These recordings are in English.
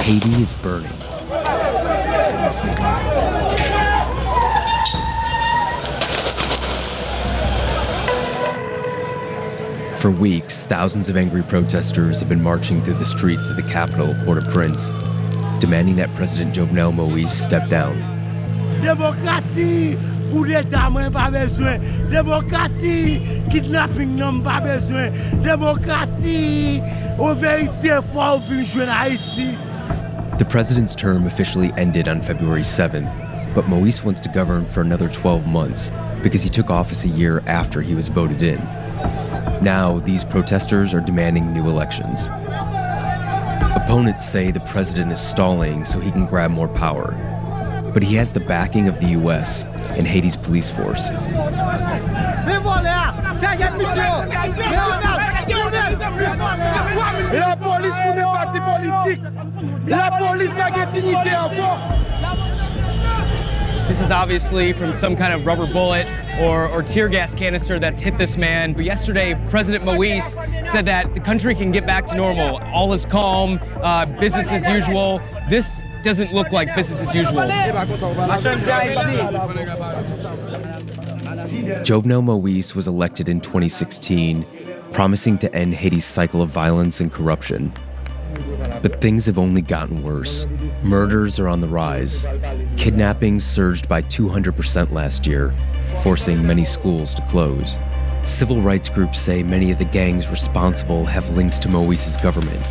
Haiti is burning. For weeks, thousands of angry protesters have been marching through the streets of the capital, Port-au-Prince, demanding that President Jovenel Moïse step down. Democracy, coup d'État, moi pas besoin. Democracy, kidnapping, non pas besoin. Democracy, en vérité, faut venir jouer Haïti. The president's term officially ended on February 7th, but Moïse wants to govern for another 12 months because he took office a year after he was voted in. Now, these protesters are demanding new elections. Opponents say the president is stalling so he can grab more power. But he has the backing of the U.S. and Haiti's police force. La police pour les partis politiques. La police n'a pas dignité encore. This is obviously from some kind of rubber bullet or tear gas canister that's hit this man. But yesterday, President Moïse said that the country can get back to normal. All is calm, business as usual. This doesn't look like business as usual. Jovenel Moïse was elected in 2016, promising to end Haiti's cycle of violence and corruption. But things have only gotten worse. Murders are on the rise. Kidnappings surged by 200% last year, forcing many schools to close. Civil rights groups say many of the gangs responsible have links to Moïse's government.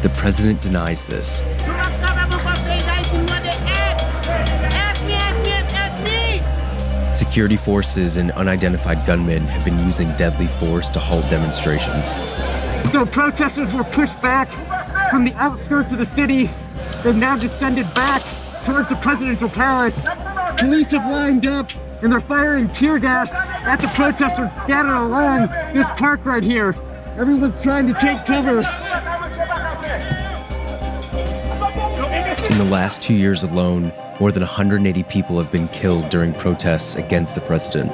The president denies this. Security forces and unidentified gunmen have been using deadly force to halt demonstrations. So protesters were pushed back from the outskirts of the city. They've now descended back towards the presidential palace. Police have lined up and they're firing tear gas at the protesters scattered along this park right here. Everyone's trying to take cover. In the last 2 years alone, more than 180 people have been killed during protests against the president.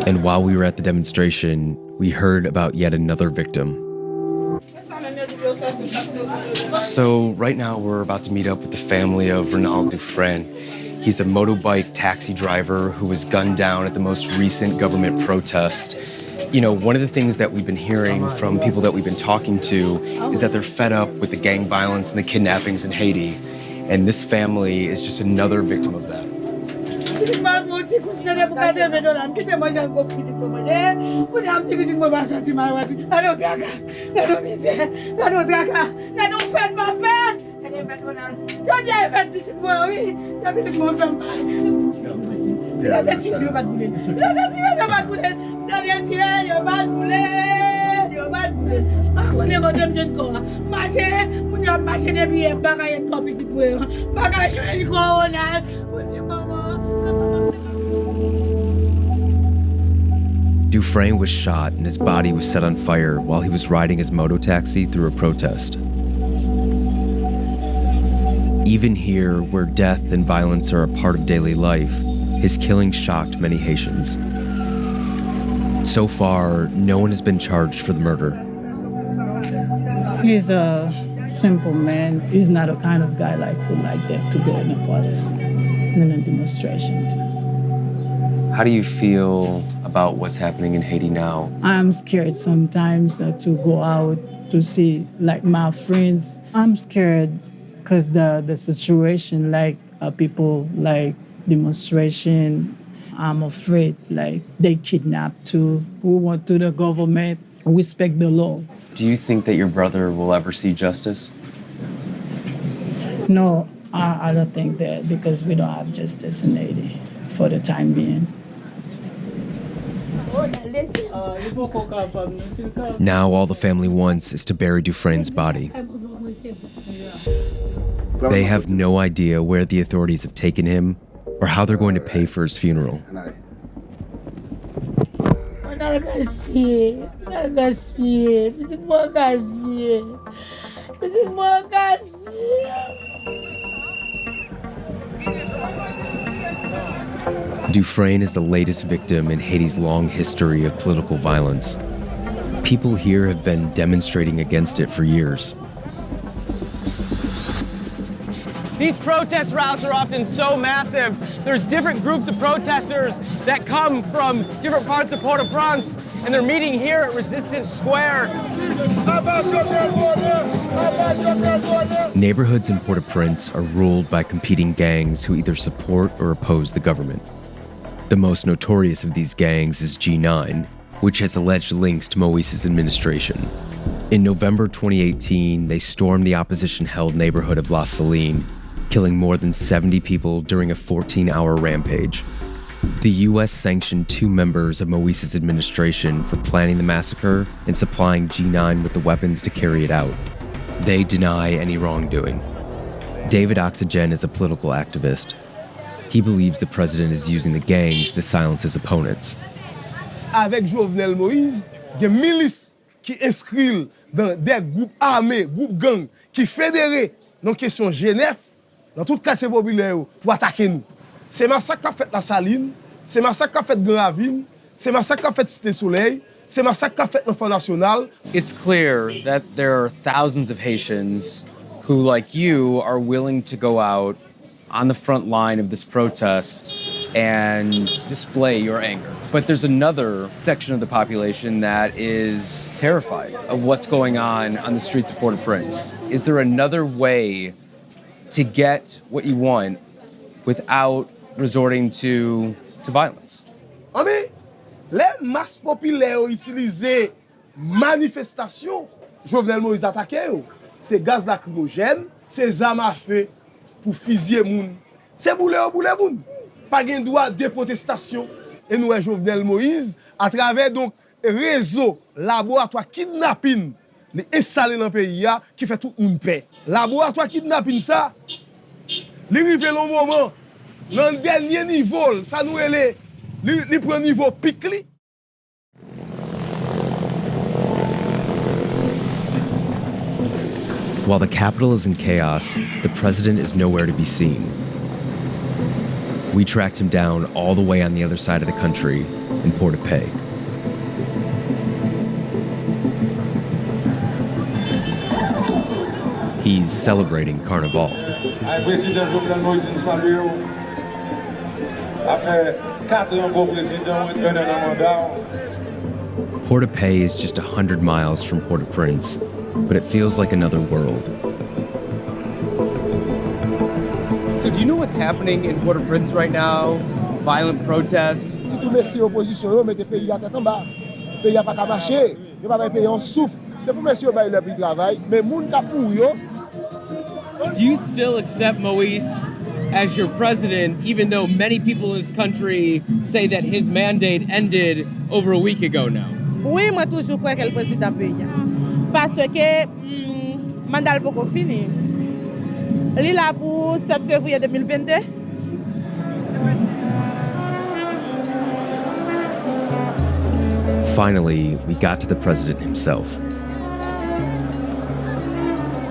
And while we were at the demonstration, we heard about yet another victim. So right now we're about to meet up with the family of Ronald Dufresne. He's a motorbike taxi driver who was gunned down at the most recent government protest. You know, one of the things that we've been hearing from people that we've been talking to is that they're fed up with the gang violence and the kidnappings in Haiti. And this family is just another victim of that. Dufresne was shot and his body was set on fire while he was riding his moto taxi through a protest. Even here, where death and violence are a part of daily life, his killing shocked many Haitians. So far, no one has been charged for the murder. He's a simple man. He's not a kind of guy who like that to go in a protest, in a demonstration. How do you feel about what's happening in Haiti now? I'm scared sometimes to go out to see my friends. I'm scared because the situation, people demonstration, I'm afraid they kidnap too. We want to the government respect the law. Do you think that your brother will ever see justice? No, I don't think that, because we don't have justice in Haiti for the time being. Now all the family wants is to bury Dufresne's body. They have no idea where the authorities have taken him or how they're going to pay for his funeral. Dufresne is the latest victim in Haiti's long history of political violence. People here have been demonstrating against it for years. These protest routes are often so massive. There's different groups of protesters that come from different parts of Port-au-Prince, and they're meeting here at Resistance Square. Neighborhoods in Port-au-Prince are ruled by competing gangs who either support or oppose the government. The most notorious of these gangs is G9, which has alleged links to Moïse's administration. In November 2018, they stormed the opposition-held neighborhood of La Saline, killing more than 70 people during a 14-hour rampage. The U.S. sanctioned 2 members of Moïse's administration for planning the massacre and supplying G9 with the weapons to carry it out. They deny any wrongdoing. David Oxygen is a political activist. He believes the president is using the gangs to silence his opponents. Avec Jovenel Moïse, il y a milices qui inscrivent dans des groupes armés, groupes gangs, qui fédérés dans la question Genève, dans toute classe populaire, pour attaquer nous. C'est massacre qu'a fait la Saline, c'est massacre qu'a fait Grand Ravine, c'est massacre qu'a fait Cité Soleil, c'est massacre qu'a fait l'Enfant National. It's clear that there are thousands of Haitians who, like you, are willing to go out on the front line of this protest and display your anger. But there's another section of the population that is terrified of what's going on the streets of Port-au-Prince. Is there another way to get what you want without resorting to violence? Mais les masses populaires ont utilisé manifestation. Jovenel Moïse attaqué, c'est gaz lacrymogène, c'est armes à feu pour fusiller moun. C'est boule moun. Pas de droit de protestation. Et nous, Jovenel Moïse, à travers donc réseau, laboratoire kidnapping, les installés dans le pays, qui fait tout une paix. Laboratoire kidnapping, ça, il arrive le moment, dans le dernier niveau, ça nous est le premier niveau pic. While the capital is in chaos, the president is nowhere to be seen. We tracked him down all the way on the other side of the country in Port-au-Prince. He's celebrating Carnival. Port-au-Prince is just 100 miles from Port-au-Prince, but it feels like another world. So do you know what's happening in Port-au-Prince right now? Violent protests? Si tout messieurs opposition, yo mette pays à tête en bas. Pays a pas qu'à marcher, yo pas pays en souffle. C'est pour messieurs bailler leur prix travail, mais moun ka pour yo. Do you still accept Moïse as your president, even though many people in this country say that his mandate ended over a week ago now? Oui, moi toujours crois qu'elle président pays. Parce que mandat pas fini. Il est là pour 7 février 2022. Finally, we got to the president himself.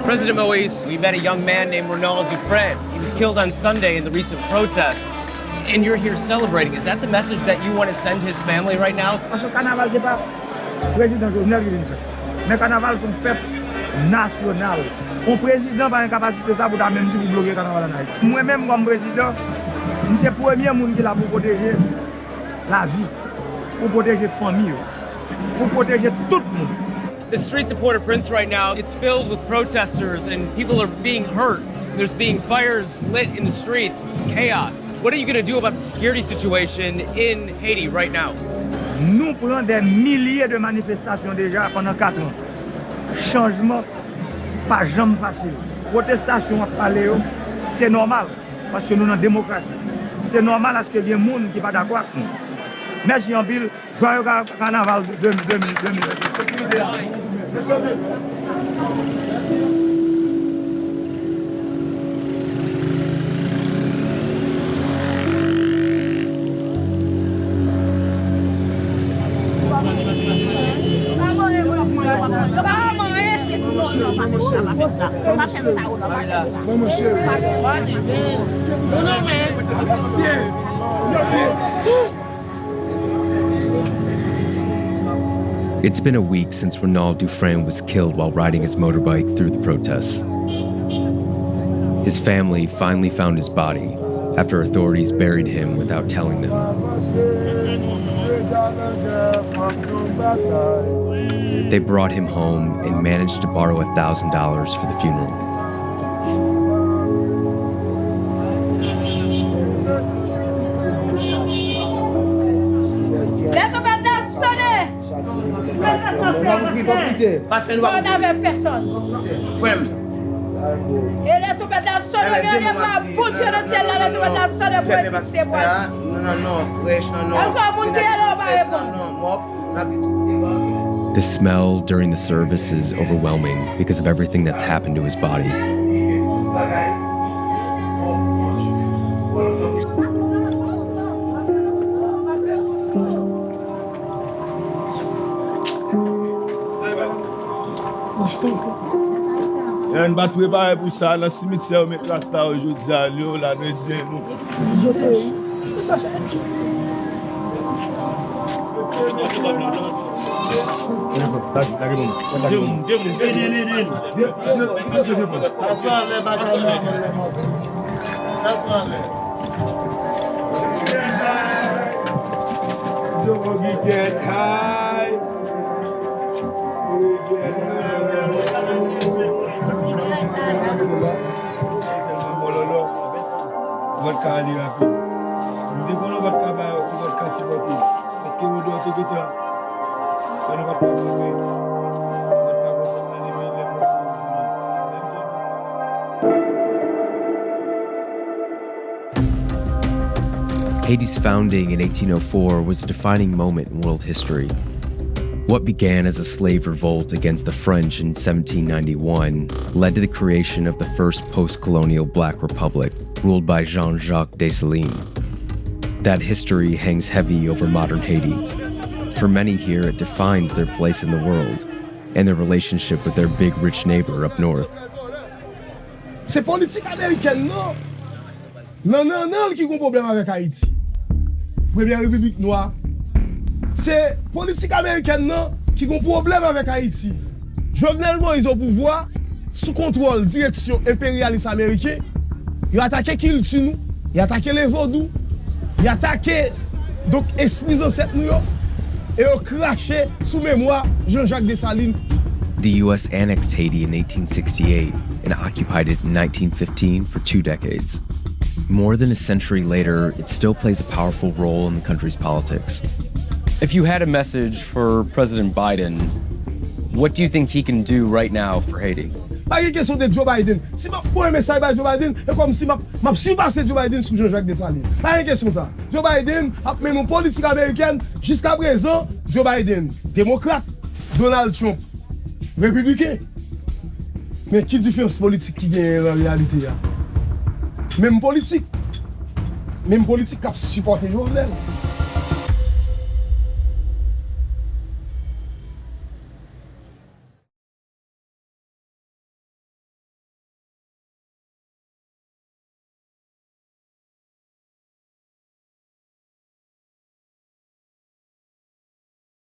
President Moïse, we met a young man named Ronald Dufresne. He was killed on Sunday in the recent protests. And you're here celebrating. Is that the message that you want to send his family right now? Parce que carnaval, c'est pas président Jovenel qui vient faire. Mais carnaval, c'est une fête nationale. Un président n'a pas une capacité ça pour même si vous bloquez le carnaval en Haïti. Moi-même, comme président, je suis le premier monde qui l'a pour protéger la vie, pour protéger la famille, pour protéger tout le monde. The streets of Port-au-Prince right now, it's filled with protesters and people are being hurt. There's being fires lit in the streets. It's chaos. What are you going to do about the security situation in Haiti right now? Nous prenons des milliers de manifestations déjà pendant 4 ans. Changement, pas jamais facile. Protestation à parler, c'est normal parce que nous sommes en démocratie. C'est normal parce qu'il y a des gens qui ne sont pas d'accord avec nous. Merci en pile. Joyeux carnaval 2020. Monsieur. It's been a week since Ronald Dufresne was killed while riding his motorbike through the protests. His family finally found his body after authorities buried him without telling them. They brought him home and managed to borrow $1,000 for the funeral. The smell during the service is overwhelming because of everything that's happened to his body. On va préparer pour ça dans le cimetière, mais là, c'est aujourd'hui, la deuxième. Je sais. Ça, Haiti's founding in 1804 was a defining moment in world history. What began as a slave revolt against the French in 1791 led to the creation of the first post-colonial Black Republic, ruled by Jean-Jacques Dessalines. That history hangs heavy over modern Haiti. For many here, it defines their place in the world and their relationship with their big, rich neighbor up north. C'est politique américaine, non? Non, qui a un problème avec Haïti. Première République noire. C'est politique américaine, non? Qui a un problème avec Haïti. Jovenel Moïse au pouvoir, sous contrôle, direction impérialiste américaine. Il a attaqué qui sur nous. Il a attaqué les vaudous. Il a attaqué donc esprit ancêtres nous. Et il a craché sous mémoire Jean-Jacques Dessalines. The U.S. annexed Haiti in 1868 and occupied it in 1915 for 2 decades. More than a century later, it still plays a powerful role in the country's politics. If you had a message for President Biden, what do you think he can do right now for Haiti? Pas une question de Joe Biden. Si je prends un message par Joe Biden, c'est comme si je surpassé Joe Biden sous Jean-Jacques Dessalines. Pas une question ça. Joe Biden a mené une politique américaine jusqu'à présent. Joe Biden, démocrate. Donald Trump, républicain. Mais quelle différence politique qui gagne en réalité là? Même politique qui a supporté Jovenel.